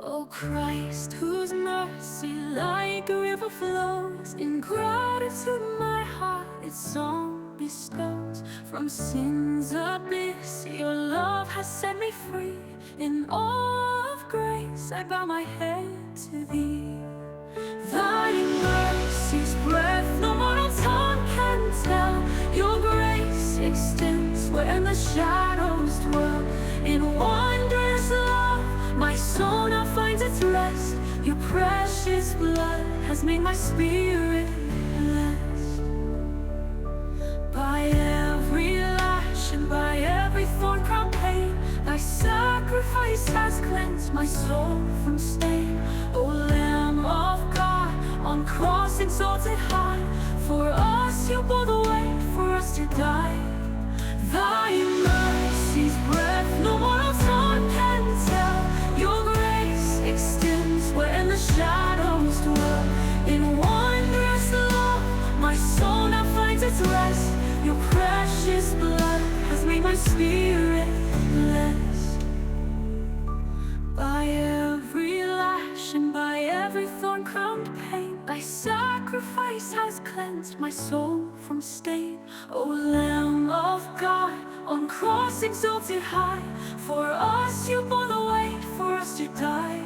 O Christ, whose mercy like a river flows, in gratitude my heart its song bestows. From sin's abyss your love has set me free. In awe of grace I bow my head to thee. Thy mercy's breadth no mortal tongue can tell. Your grace extends where the shadows dwell. In wondrous love my soul now finds its rest. Your precious blood has made my spirit blessed. By every lash and by every thorn crowned pain, thy sacrifice has cleansed my soul from stain. O Lamb of God, on cross exalted high, for us you bore the weight, for us to die. Thy mercy's breadth no mortal tongue can tell. Your grace extends where the shadows dwell. In wondrous love my soul now finds its rest. Your precious blood has made my spirit blessed. By every lash and by every thorn crowned pain, thy sacrifice has cleansed my soul from stain. O Lamb of God, on cross exalted high, for us you bore the weight, for us to die.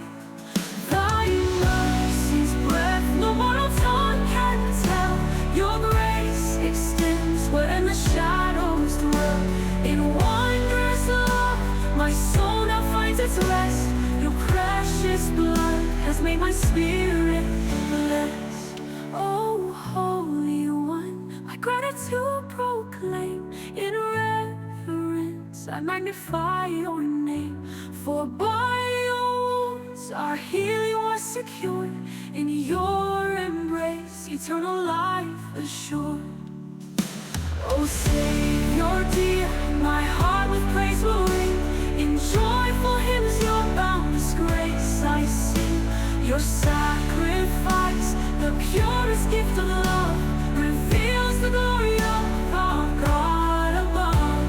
Thy mercy's breadth no mortal tongue can tell. Your grace extends where the shadows dwell. In wondrous love my soul now finds its rest. Your precious blood has made my spirit blessed. O Holy One, my gratitude proclaim. In reverence I magnify your name. For by your wounds our healing was secured. In your embrace eternal life assured. O Savior dear, my heart with praise will ring. In joyful hymns your boundless grace I sing. Your sacrifice, the purest gift of love, reveals the glory of our God above.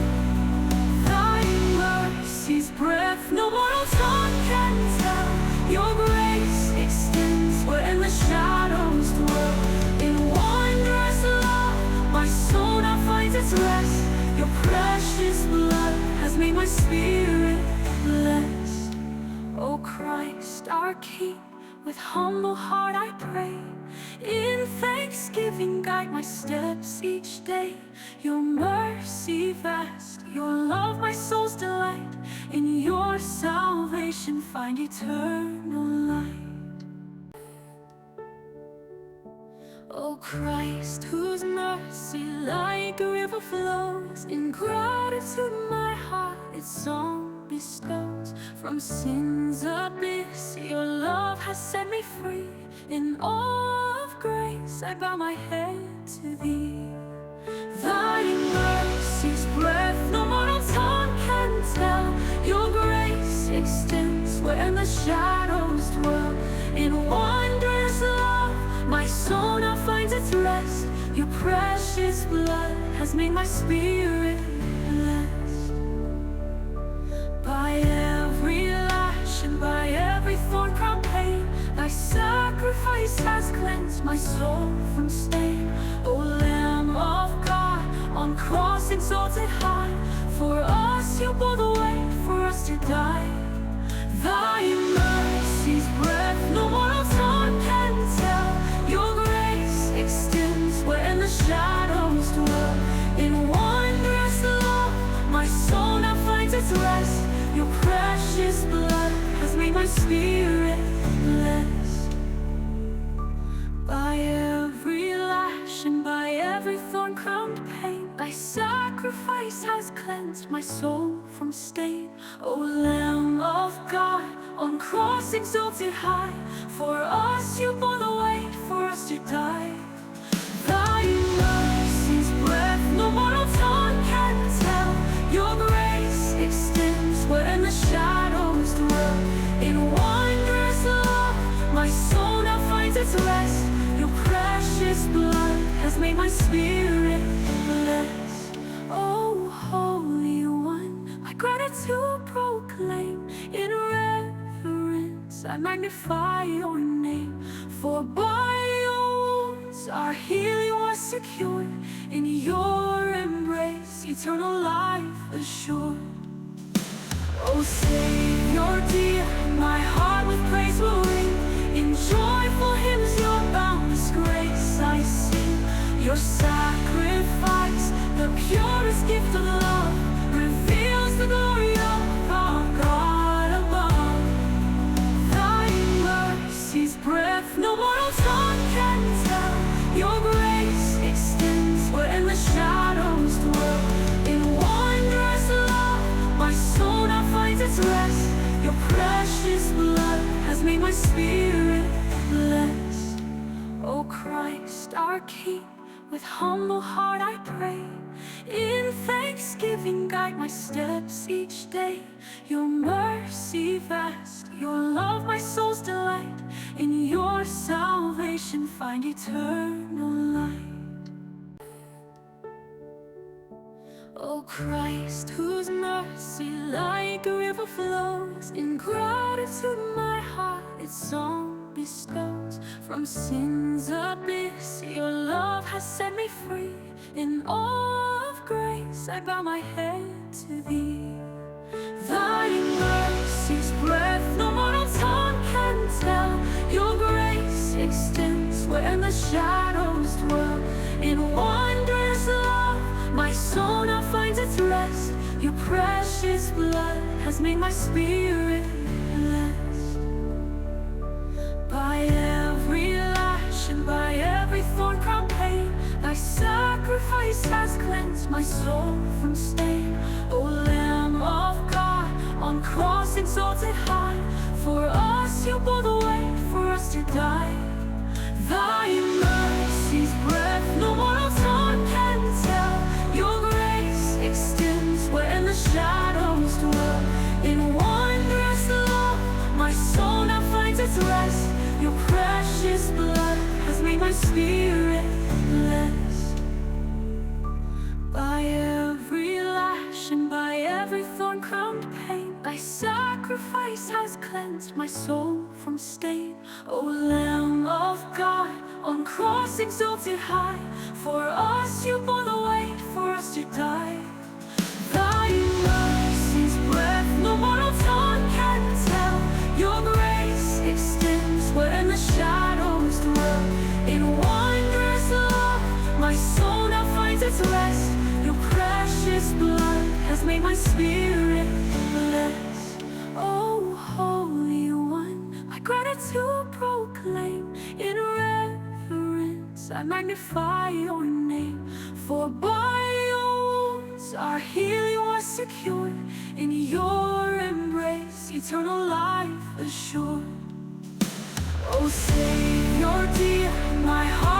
Thy mercy's breadth no mortal tongue can tell. Your grace extends where the shadows dwell. In wondrous love my soul now finds its rest. Your precious blood has made my spirit blessed. O Christ our King, with humble heart I pray. In thanksgiving guide my steps each day. Your mercy vast, your love my soul's delight. In your salvation find eternal light. O Christ, whose mercy like a river flows, in gratitude my heart its song bestows. From sin's abyss your love has set me free. In awe of grace I bow my head to thee. Thy mercy's breadth no mortal tongue can tell. Your grace extends where the shadows dwell. In wondrous love my soul now finds its rest. Your precious blood has made my spirit blessed. By every lash and by every thorn crowned pain, thy sacrifice has cleansed my soul from stain. O Lamb of God, on cross exalted high, for us you bore the weight, for us to die. Thy mercy's breadth no mortal tongue can tell. Your grace extends where the shadows dwell. In wondrous love my soul now finds its rest. Your precious blood has made my spirit blessed. By every lash and by every thorn crowned pain, thy sacrifice has cleansed my soul from stain. O Lamb of God, on cross exalted high, for us you bore the weight, for us to die. Thy mercy's breadth no mortal tongue can tell. Your grace extends where the shadows dwell. In wondrous love my soul now finds its rest. Your precious blood has made my spirit blessed. O Holy One, my gratitude proclaim. In reverence I I magnify your name. For by your wounds our healing was secured. In your embrace eternal life assured. Oh Savior dear, my heart with praise will ring. In joyful hymns your boundless grace I sing. Your sacrifice, the purest gift of love, reveals the glory of our God above. Thy mercy's breath no mortal tongue can tell. Your grace extends where endless shadows dwell. In wondrous love my soul now finds its rest. Your precious blood has made my spirit blessed. O Christ our King, with humble heart I pray. In thanksgiving guide my steps each day. Your mercy vast, your love my soul's delight. In your salvation find eternal light. O Christ, whose mercy like a river flows, in gratitude my heart its song bestows. From sin's abyss your love has set me free. In awe of grace I bow my head to thee. Thy mercy's breath no mortal tongue can tell. Your grace extends where endless shadows dwell. In wondrous love my soul now finds its rest. Your precious blood has made my spirit blessed. By every lash and by every thorn crown pain, thy sacrifice has cleansed my soul from stain. O Lamb of God, on cross exalted high, for us you bore the way, for us to die. Thy mercy's breath no mortal tongue can tell. Your grace extends where endless shadows dwell. In wondrous love my soul now finds its rest. Your precious blood has made my spirit blessed. By every lash and by every thorn crowned pain, thy sacrifice has cleansed my soul from stain. O Lamb of God, on cross exalted high, for us you bore the weight, for us to die. Thy mercy's breath no mortal tongue can tell. Your grace extends where endless shadows dwell. In wondrous love my soul now finds its rest. Your precious blood has made my spirit blessed. O Holy One, my gratitude proclaim. In reverence I magnify your name. For by your wounds our healing was secured. In your embrace eternal life assured. O Savior dear, my heart